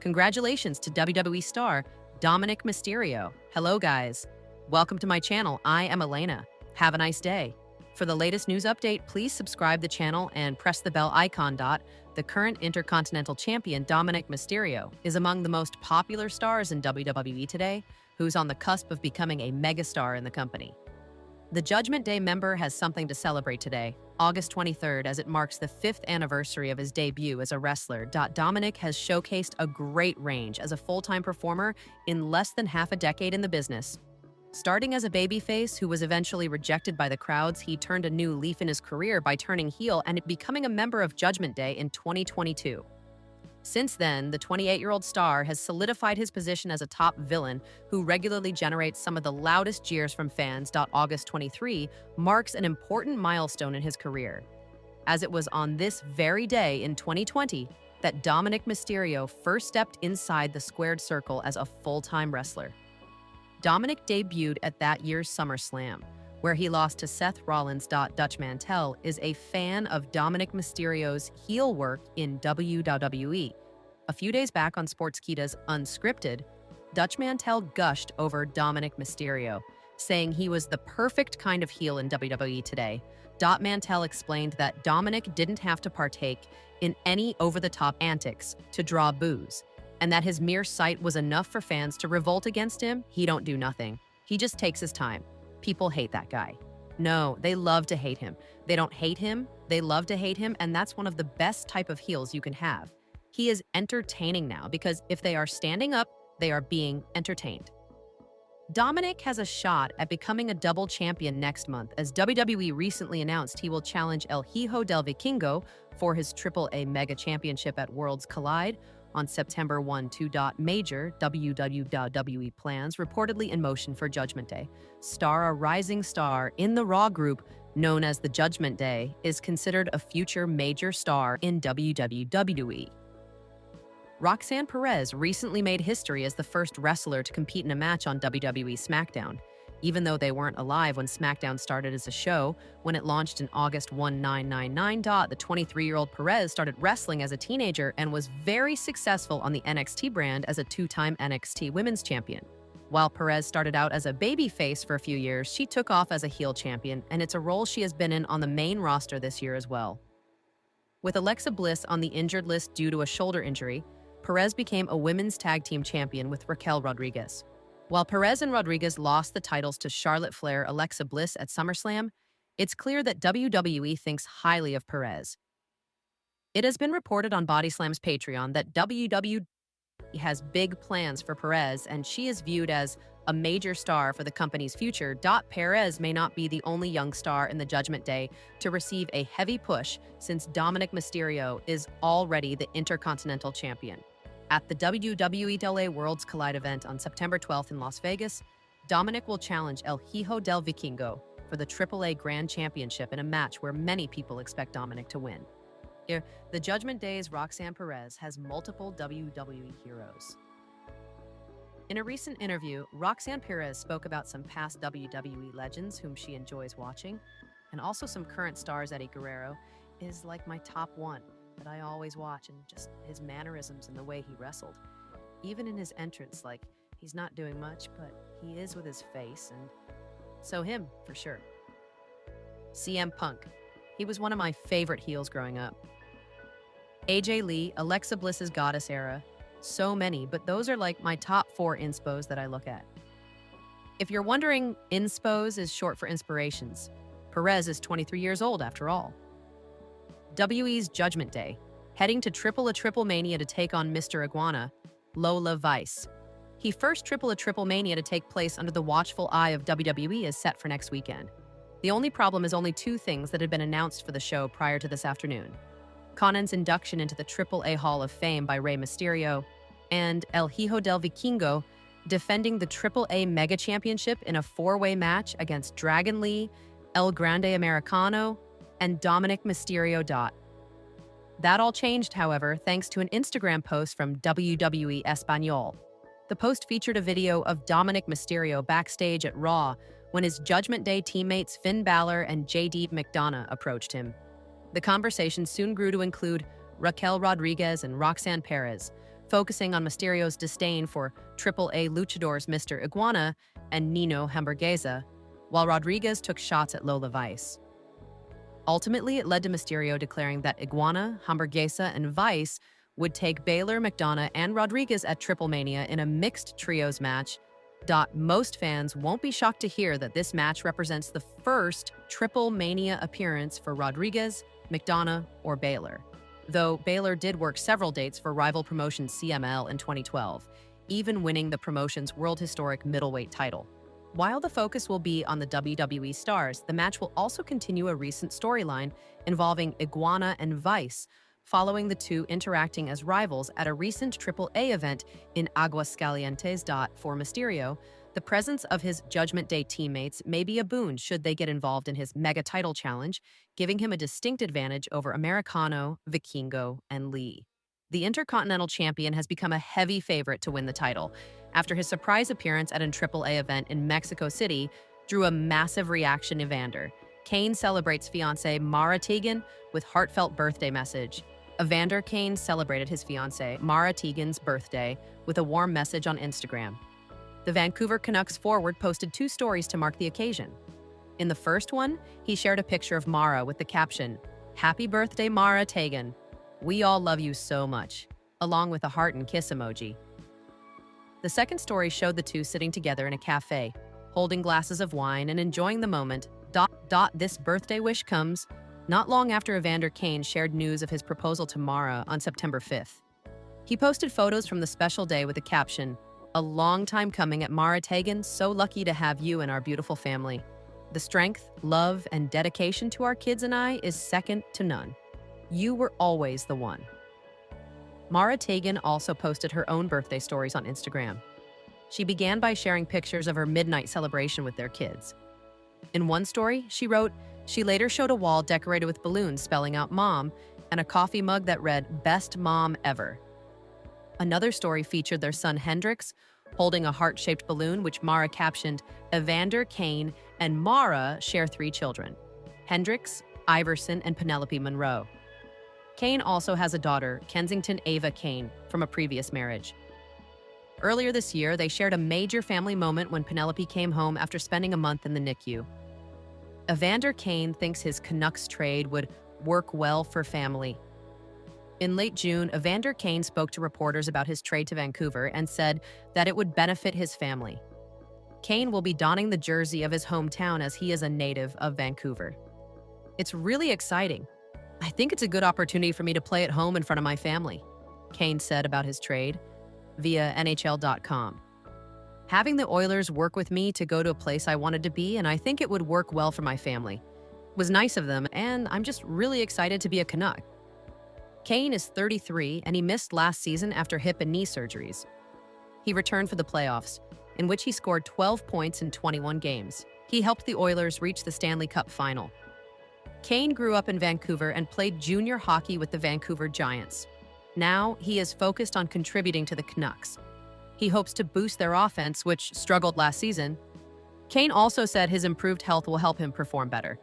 Congratulations to WWE star Dominic Mysterio. Hello, guys. Welcome to my channel. I am Elena. Have a nice day. For the latest news update, please subscribe the channel and press the bell icon. The current Intercontinental Champion Dominic Mysterio is among the most popular stars in WWE today, who's on the cusp of becoming a megastar in the company. The Judgment Day member has something to celebrate today, August 23rd, as it marks the 5th anniversary of his debut as a wrestler. Dominic has showcased a great range as a full-time performer in less than half a decade in the business. Starting as a babyface who was eventually rejected by the crowds, he turned a new leaf in his career by turning heel and becoming a member of Judgment Day in 2022. Since then, the 28-year-old star has solidified his position as a top villain who regularly generates some of the loudest jeers from fans. August 23 marks an important milestone in his career, as it was on this very day in 2020 that Dominic Mysterio first stepped inside the squared circle as a full-time wrestler. Dominic debuted at that year's SummerSlam, where he lost to Seth Rollins. Dutch Mantel is a fan of Dominic Mysterio's heel work in WWE. A few days back on Sportskeeda's Unscripted, Dutch Mantel gushed over Dominic Mysterio, saying he was the perfect kind of heel in WWE today. Mantel explained that Dominic didn't have to partake in any over-the-top antics to draw boos, and that his mere sight was enough for fans to revolt against him. He don't do nothing. He just takes his time. People hate that guy. No, they love to hate him. They don't hate him, they love to hate him, and that's one of the best type of heels you can have. He is entertaining now because if they are standing up, they are being entertained. Dominic has a shot at becoming a double champion next month, as WWE recently announced he will challenge El Hijo del Vikingo for his AAA Mega Championship at Worlds Collide on September 1. Major WWE plans reportedly in motion for Judgment Day. A rising star in the Raw group known as the Judgment Day is considered a future major star in WWE. Roxanne Perez recently made history as the first wrestler to compete in a match on WWE SmackDown. Even though they weren't alive when SmackDown started as a show, when it launched in August 1999, the 23-year-old Perez started wrestling as a teenager and was very successful on the NXT brand as a two-time NXT Women's Champion. While Perez started out as a babyface for a few years, she took off as a heel champion, and it's a role she has been in on the main roster this year as well. With Alexa Bliss on the injured list due to a shoulder injury, Perez became a women's tag team champion with Raquel Rodriguez. While Perez and Rodriguez lost the titles to Charlotte Flair, Alexa Bliss at SummerSlam, it's clear that WWE thinks highly of Perez. It has been reported on BodySlam's Patreon that WWE has big plans for Perez, and she is viewed as a major star for the company's future. Perez may not be the only young star in the Judgment Day to receive a heavy push, since Dominic Mysterio is already the Intercontinental Champion. At the WWE Worlds Collide event on September 12th in Las Vegas, Dominic will challenge El Hijo del Vikingo for the AAA Grand Championship in a match where many people expect Dominic to win. The Judgment Day's Roxanne Perez has multiple WWE heroes. In a recent interview, Roxanne Perez spoke about some past WWE legends whom she enjoys watching, and also some current stars. Eddie Guerrero is like my top one that I always watch, and just his mannerisms and the way he wrestled. Even in his entrance, like, he's not doing much, but he is with his face, and so him, for sure. CM Punk. He was one of my favorite heels growing up. AJ Lee, Alexa Bliss's Goddess era. So many, but those are like my top 4 inspos that I look at. If you're wondering, inspos is short for inspirations. Perez is 23 years old after all. WE's Judgment Day, heading to Triple Mania to take on Mr. Iguana, Lola Vice. He first Triple Mania to take place under the watchful eye of WWE is set for next weekend. The only problem is only 2 things that had been announced for the show prior to this afternoon: Conan's induction into the AAA Hall of Fame by Rey Mysterio, and El Hijo del Vikingo defending the AAA Mega Championship in a 4-way match against Dragon Lee, El Grande Americano, and Dominic Mysterio. That all changed, however, thanks to an Instagram post from WWE Espanol. The post featured a video of Dominic Mysterio backstage at Raw when his Judgment Day teammates Finn Balor and JD McDonough approached him. The conversation soon grew to include Raquel Rodriguez and Roxanne Perez, focusing on Mysterio's disdain for AAA luchadors Mr. Iguana and Nino Hamburguesa, while Rodriguez took shots at Lola Vice. Ultimately, it led to Mysterio declaring that Iguana, Hamburguesa, and Vice would take Baylor, McDonough, and Rodriguez at Triple Mania in a mixed trios match. Most fans won't be shocked to hear that this match represents the first Triple Mania appearance for Rodriguez, McDonough, or Baylor. Though Baylor did work several dates for rival promotion CML in 2012, even winning the promotion's world historic middleweight title. While the focus will be on the WWE stars, the match will also continue a recent storyline involving Iguana and Vice, following the two interacting as rivals at a recent AAA event in Aguascalientes. For Mysterio, the presence of his Judgment Day teammates may be a boon should they get involved in his mega title challenge, giving him a distinct advantage over Americano, Vikingo, and Lee. The Intercontinental Champion has become a heavy favorite to win the title, after his surprise appearance at a AAA event in Mexico City drew a massive reaction. Evander Kane celebrates fiancée Mara Tegan with heartfelt birthday message. Evander Kane celebrated his fiancée Mara Tegan's birthday with a warm message on Instagram. The Vancouver Canucks forward posted 2 stories to mark the occasion. In the first one, he shared a picture of Mara with the caption, "Happy birthday, Mara Tegan. We all love you so much," along with a heart and kiss emoji. The second story showed the two sitting together in a cafe, holding glasses of wine and enjoying the moment. This birthday wish comes not long after Evander Kane shared news of his proposal to Mara on September 5th. He posted photos from the special day with the caption, "A long time coming at Mara Tegan, so lucky to have you in our beautiful family. The strength, love, and dedication to our kids and I is second to none. You were always the one." Mara Tegan also posted her own birthday stories on Instagram. She began by sharing pictures of her midnight celebration with their kids. In one story, she wrote, she later showed a wall decorated with balloons spelling out mom and a coffee mug that read, "Best mom ever." Another story featured their son Hendrix holding a heart-shaped balloon, which Mara captioned, "Evander Kane and Mara share 3 children, Hendrix, Iverson, and Penelope Monroe." Kane also has a daughter, Kensington Ava Kane, from a previous marriage. Earlier this year, they shared a major family moment when Penelope came home after spending a month in the NICU. Evander Kane thinks his Canucks trade would work well for family. In late June, Evander Kane spoke to reporters about his trade to Vancouver and said that it would benefit his family. Kane will be donning the jersey of his hometown as he is a native of Vancouver. "It's really exciting. I think it's a good opportunity for me to play at home in front of my family," Kane said about his trade via NHL.com. "Having the Oilers work with me to go to a place I wanted to be, and I think it would work well for my family. It was nice of them, and I'm just really excited to be a Canuck." Kane is 33, and he missed last season after hip and knee surgeries. He returned for the playoffs, in which he scored 12 points in 21 games. He helped the Oilers reach the Stanley Cup final. Kane grew up in Vancouver and played junior hockey with the Vancouver Giants. Now, he is focused on contributing to the Canucks. He hopes to boost their offense, which struggled last season. Kane also said his improved health will help him perform better.